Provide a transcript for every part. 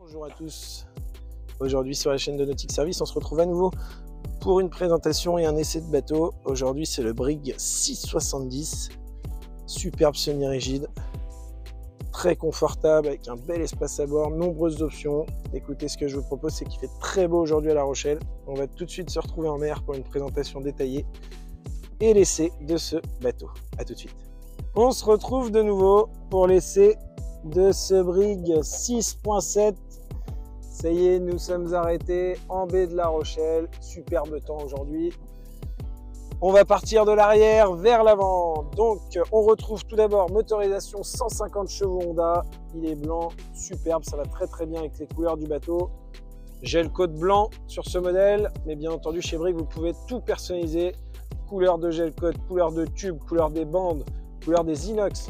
Bonjour à tous, aujourd'hui sur la chaîne de Nautic Service, on se retrouve à nouveau pour une présentation et un essai de bateau. Aujourd'hui c'est le Brig 670, superbe semi-rigide, très confortable avec un bel espace à bord, nombreuses options. Écoutez, ce que je vous propose, c'est qu'il fait très beau aujourd'hui à La Rochelle. On va tout de suite se retrouver en mer pour une présentation détaillée et l'essai de ce bateau. A tout de suite. On se retrouve de nouveau pour l'essai de ce Brig 6.7. Ça y est, nous sommes arrêtés en baie de La Rochelle. Superbe temps aujourd'hui. On va partir de l'arrière vers l'avant. Donc, on retrouve tout d'abord motorisation 150 chevaux Honda. Il est blanc, superbe, ça va très bien avec les couleurs du bateau. Gel coat blanc sur ce modèle, mais bien entendu chez Brig, vous pouvez tout personnaliser. Couleur de gel coat, couleur de tube, couleur des bandes, couleur des inox.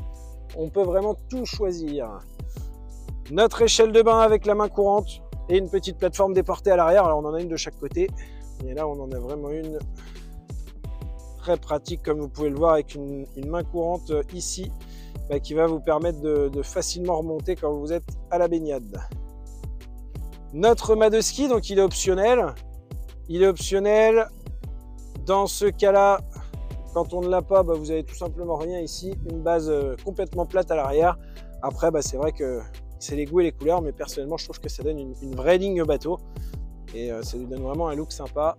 On peut vraiment tout choisir. Notre échelle de bain avec la main courante et une petite plateforme déportée à l'arrière. Alors on en a une de chaque côté, et là on en a vraiment une très pratique, comme vous pouvez le voir, avec une main courante ici, qui va vous permettre de facilement remonter quand vous êtes à la baignade. Notre mât de ski, donc il est optionnel. Il est optionnel. Dans ce cas-là, quand on ne l'a pas, vous avez tout simplement rien ici, une base complètement plate à l'arrière. Après, c'est vrai que c'est les goûts et les couleurs, mais personnellement, je trouve que ça donne une vraie ligne bateau. Et ça lui donne vraiment un look sympa.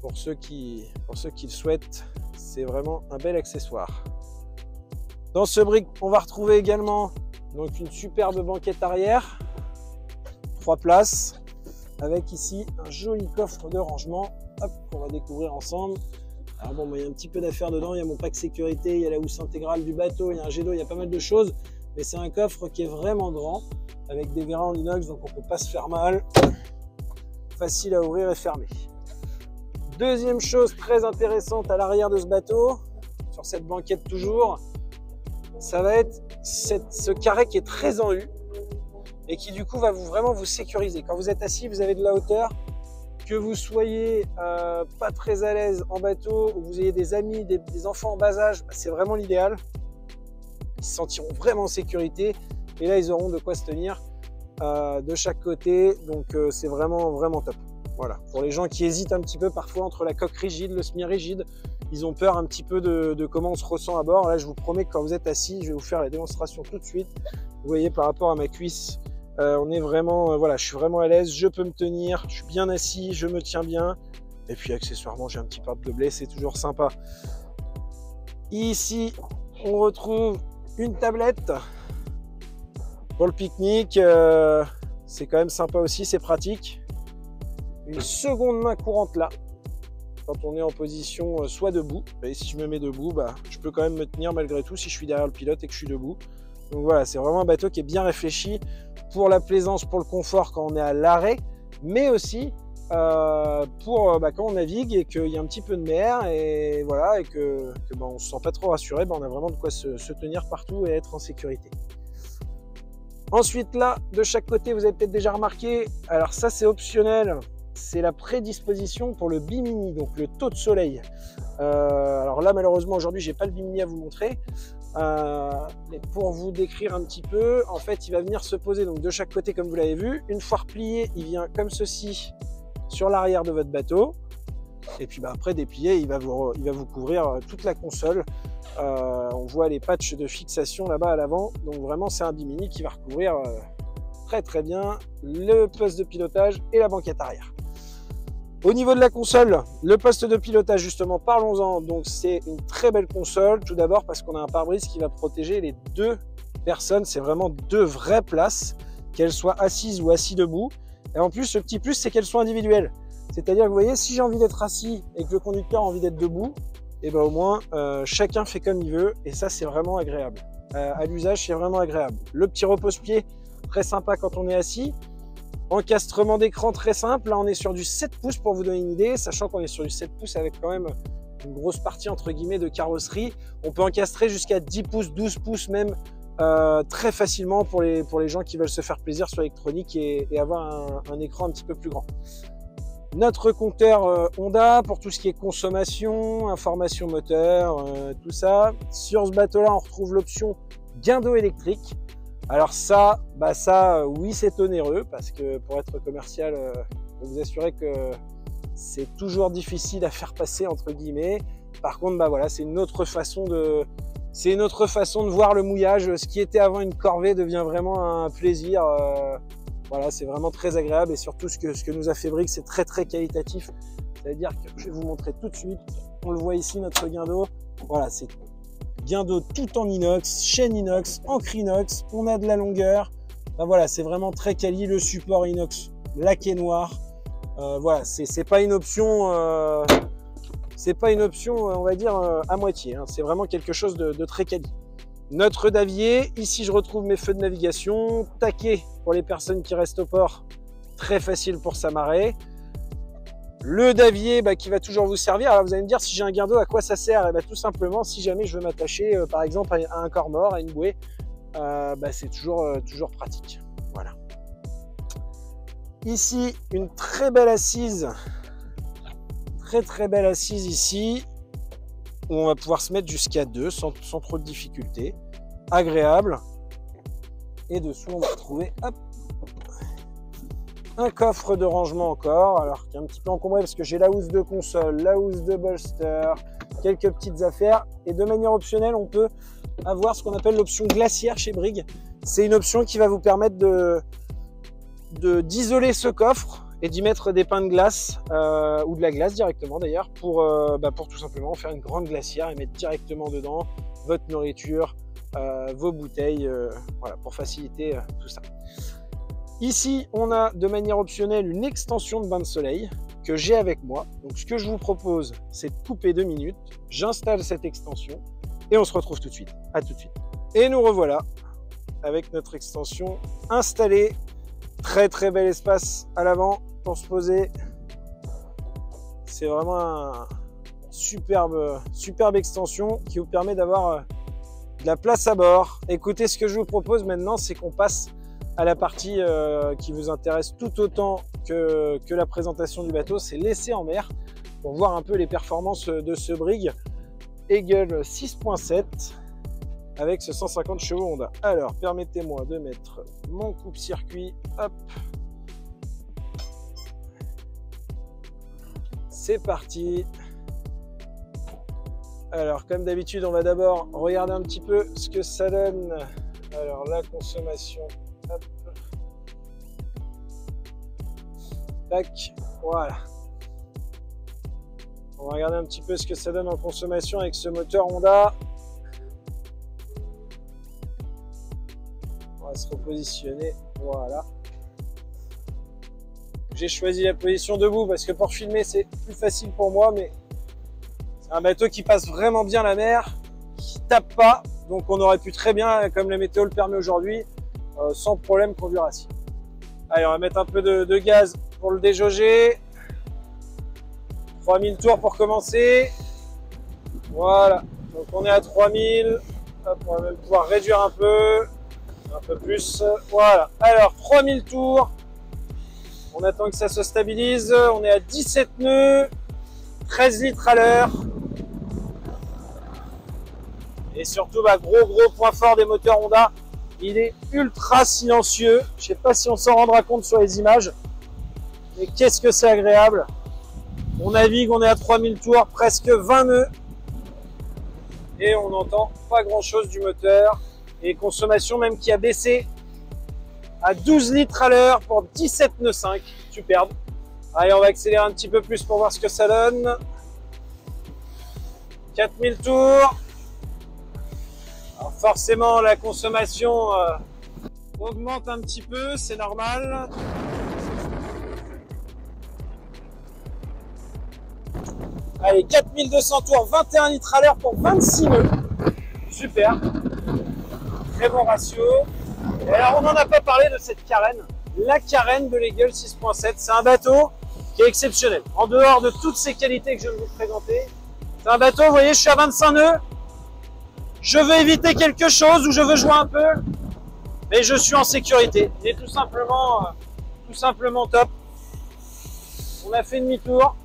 Pour ceux qui le souhaitent, c'est vraiment un bel accessoire. Dans ce Brig, on va retrouver également donc une superbe banquette arrière, 3 places, avec ici un joli coffre de rangement. Hop, qu'on va découvrir ensemble. Alors bon, il y a un petit peu d'affaires dedans, il y a mon pack sécurité, il y a la housse intégrale du bateau, il y a un jet d'eau, il y a pas mal de choses, mais c'est un coffre qui est vraiment grand, avec des verrins en inox, donc on ne peut pas se faire mal. Facile à ouvrir et fermer. Deuxième chose très intéressante à l'arrière de ce bateau, sur cette banquette toujours, ça va être ce carré qui est très en U, et qui du coup va vraiment vous sécuriser. Quand vous êtes assis, vous avez de la hauteur. Que vous soyez pas très à l'aise en bateau, ou vous ayez des amis, des enfants en bas âge, c'est vraiment l'idéal. Ils se sentiront vraiment en sécurité et là ils auront de quoi se tenir de chaque côté, donc c'est vraiment top. Voilà, pour les gens qui hésitent un petit peu parfois entre la coque rigide, le semi-rigide, ils ont peur un petit peu de comment on se ressent à bord. Là je vous promets que quand vous êtes assis, je vais vous faire la démonstration tout de suite. Vous voyez par rapport à ma cuisse, on est vraiment, voilà, je suis vraiment à l'aise, je peux me tenir, je suis bien assis, je me tiens bien. Et puis accessoirement, j'ai un petit porte-gobelet, c'est toujours sympa. Ici, on retrouve une tablette pour le pique-nique. C'est quand même sympa aussi, c'est pratique. Une seconde main courante là, quand on est en position soit debout. Et si je me mets debout, je peux quand même me tenir malgré tout si je suis derrière le pilote et que je suis debout. Donc voilà, c'est vraiment un bateau qui est bien réfléchi pour la plaisance, pour le confort quand on est à l'arrêt, mais aussi pour quand on navigue et qu'il y a un petit peu de mer et voilà, et que on se sent pas trop rassuré, on a vraiment de quoi se tenir partout et être en sécurité. Ensuite là, de chaque côté, vous avez peut-être déjà remarqué, alors ça c'est optionnel, c'est la prédisposition pour le bimini, donc le taux de soleil. Alors là malheureusement aujourd'hui j'ai pas le bimini à vous montrer. Mais pour vous décrire un petit peu, en fait il va venir se poser donc de chaque côté comme vous l'avez vu. Une fois replié, il vient comme ceci sur l'arrière de votre bateau, et puis après déplié, il va vous couvrir toute la console. On voit les patchs de fixation là-bas à l'avant, donc vraiment c'est un bimini qui va recouvrir très bien le poste de pilotage et la banquette arrière. Au niveau de la console, le poste de pilotage justement, parlons-en. Donc c'est une très belle console, tout d'abord parce qu'on a un pare-brise qui va protéger les deux personnes. C'est vraiment deux vraies places, qu'elles soient assises ou assis debout. Et en plus, le petit plus, c'est qu'elles soient individuelles. C'est-à-dire que vous voyez, si j'ai envie d'être assis et que le conducteur a envie d'être debout, et au moins chacun fait comme il veut, et ça c'est vraiment agréable. À l'usage, c'est vraiment agréable. Le petit repose-pied, très sympa quand on est assis. Encastrement d'écran très simple, là on est sur du 7 pouces pour vous donner une idée, sachant qu'on est sur du 7 pouces avec quand même une grosse partie entre guillemets de carrosserie. On peut encastrer jusqu'à 10 pouces, 12 pouces même très facilement pour les gens qui veulent se faire plaisir sur l'électronique et avoir un écran un petit peu plus grand. Notre compteur Honda pour tout ce qui est consommation, information moteur, tout ça. Sur ce bateau là on retrouve l'option gain d'eau électrique. Alors ça, oui, c'est onéreux parce que pour être commercial, je peux vous assurer que c'est toujours difficile à faire passer entre guillemets. Par contre, voilà, c'est une autre façon de voir le mouillage. Ce qui était avant une corvée devient vraiment un plaisir. Voilà, c'est vraiment très agréable et surtout ce que nous a fait Briggs, c'est très très qualitatif. C'est-à-dire que je vais vous montrer tout de suite. On le voit ici, notre guindeau. Voilà, c'est guindeau tout en inox, chaîne inox, encre inox. On a de la longueur. Voilà, c'est vraiment très quali. Le support inox laqué noir. Voilà, c'est pas une option. On va dire à moitié. Hein. C'est vraiment quelque chose de très quali. Notre davier, ici je retrouve mes feux de navigation, taquet pour les personnes qui restent au port, très facile pour s'amarrer. Le davier qui va toujours vous servir. Alors vous allez me dire, si j'ai un guindeau, à quoi ça sert? Tout simplement, si jamais je veux m'attacher par exemple à un corps mort, à une bouée, c'est toujours pratique. Voilà. Ici, une très belle assise, très belle assise ici, où on va pouvoir se mettre jusqu'à 2 sans trop de difficulté. Agréable. Et dessous, on va retrouver un coffre de rangement encore, alors qui est un petit peu encombré parce que j'ai la housse de console, la housse de bolster, quelques petites affaires. Et de manière optionnelle, on peut avoir ce qu'on appelle l'option glaciaire chez Briggs. C'est une option qui va vous permettre d'isoler ce coffre et d'y mettre des pains de glace ou de la glace directement d'ailleurs pour tout simplement faire une grande glacière et mettre directement dedans votre nourriture, vos bouteilles, voilà, pour faciliter tout ça. Ici, on a de manière optionnelle une extension de bain de soleil que j'ai avec moi. Donc ce que je vous propose, c'est de couper 2 minutes. J'installe cette extension et on se retrouve tout de suite. À tout de suite. Et nous revoilà avec notre extension installée. Très bel espace à l'avant pour se poser. C'est vraiment une superbe extension qui vous permet d'avoir de la place à bord. Écoutez, ce que je vous propose maintenant, c'est qu'on passe à la partie qui vous intéresse tout autant que la présentation du bateau, c'est l'essai en mer, pour voir un peu les performances de ce Briggs Eagle 6.7 avec ce 150 chevaux Honda. Alors, permettez-moi de mettre mon coupe-circuit. Hop. C'est parti. Alors, comme d'habitude, on va d'abord regarder un petit peu ce que ça donne. Alors, la consommation. Hop. Tac. Voilà. On va regarder un petit peu ce que ça donne en consommation avec ce moteur Honda. On va se repositionner. Voilà. J'ai choisi la position debout parce que pour filmer, c'est plus facile pour moi, mais c'est un bateau qui passe vraiment bien la mer, qui tape pas. Donc on aurait pu très bien, comme la météo le permet aujourd'hui, sans problème conduire assis. Allez, on va mettre un peu de gaz pour le déjauger. 3000 tours pour commencer. Voilà. Donc on est à 3000. Hop, on va même pouvoir réduire un peu plus. Voilà. Alors 3000 tours. On attend que ça se stabilise. On est à 17 nœuds, 13 litres à l'heure. Et surtout, gros point fort des moteurs Honda, il est ultra silencieux. Je ne sais pas si on s'en rendra compte sur les images, mais qu'est-ce que c'est agréable. On navigue, on est à 3000 tours, presque 20 nœuds. Et on n'entend pas grand-chose du moteur. Et consommation même qui a baissé à 12 litres à l'heure pour 17 nœuds 5. Superbe. Allez, on va accélérer un petit peu plus pour voir ce que ça donne. 4000 tours. Alors forcément, la consommation augmente un petit peu, c'est normal. Allez, 4200 tours, 21 litres à l'heure pour 26 nœuds. Super. Très bon ratio. Et alors, on n'en a pas parlé de cette carène. La carène de l'Eagle 6.7. C'est un bateau qui est exceptionnel. En dehors de toutes ces qualités que je viens de vous présenter, c'est un bateau, vous voyez, je suis à 25 nœuds. Je veux éviter quelque chose ou je veux jouer un peu, mais je suis en sécurité. Il est tout simplement top. On a fait demi-tour.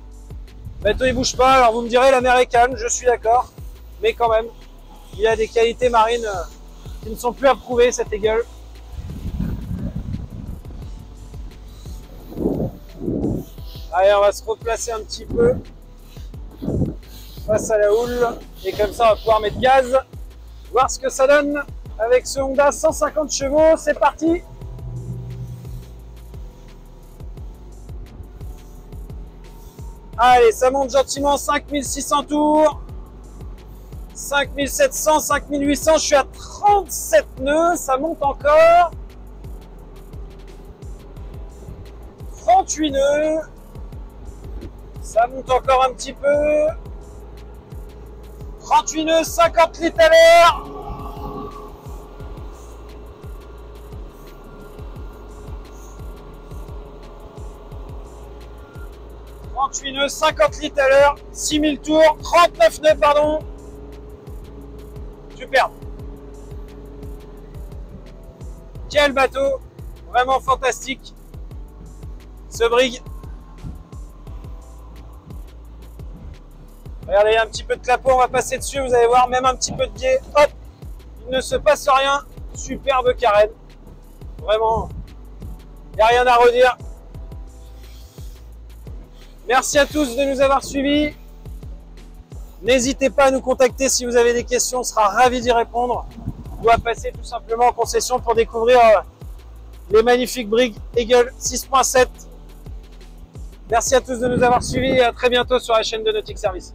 Le bateau il bouge pas. Alors vous me direz, la mer est calme, je suis d'accord, mais quand même, il y a des qualités marines qui ne sont plus à prouver, cette Eagle. Allez, on va se replacer un petit peu face à la houle. Et comme ça, on va pouvoir mettre gaz. Voir ce que ça donne avec ce Honda 150 chevaux. C'est parti! Allez, ça monte gentiment, 5600 tours, 5700, 5800, je suis à 37 nœuds, ça monte encore, 38 nœuds, ça monte encore un petit peu, 38 nœuds, 50 litres à l'heure, 38 nœuds, 50 litres à l'heure, 6000 tours, 39 nœuds, pardon. Superbe. Quel bateau, vraiment fantastique. Ce Brig. Regardez, un petit peu de clapot, on va passer dessus, vous allez voir, même un petit peu de biais. Hop, il ne se passe rien. Superbe carène. Vraiment, il n'y a rien à redire. Merci à tous de nous avoir suivis. N'hésitez pas à nous contacter si vous avez des questions, on sera ravis d'y répondre. On va passer tout simplement en concession pour découvrir les magnifiques Brig Eagle 6.7. Merci à tous de nous avoir suivis et à très bientôt sur la chaîne de Nautic Service.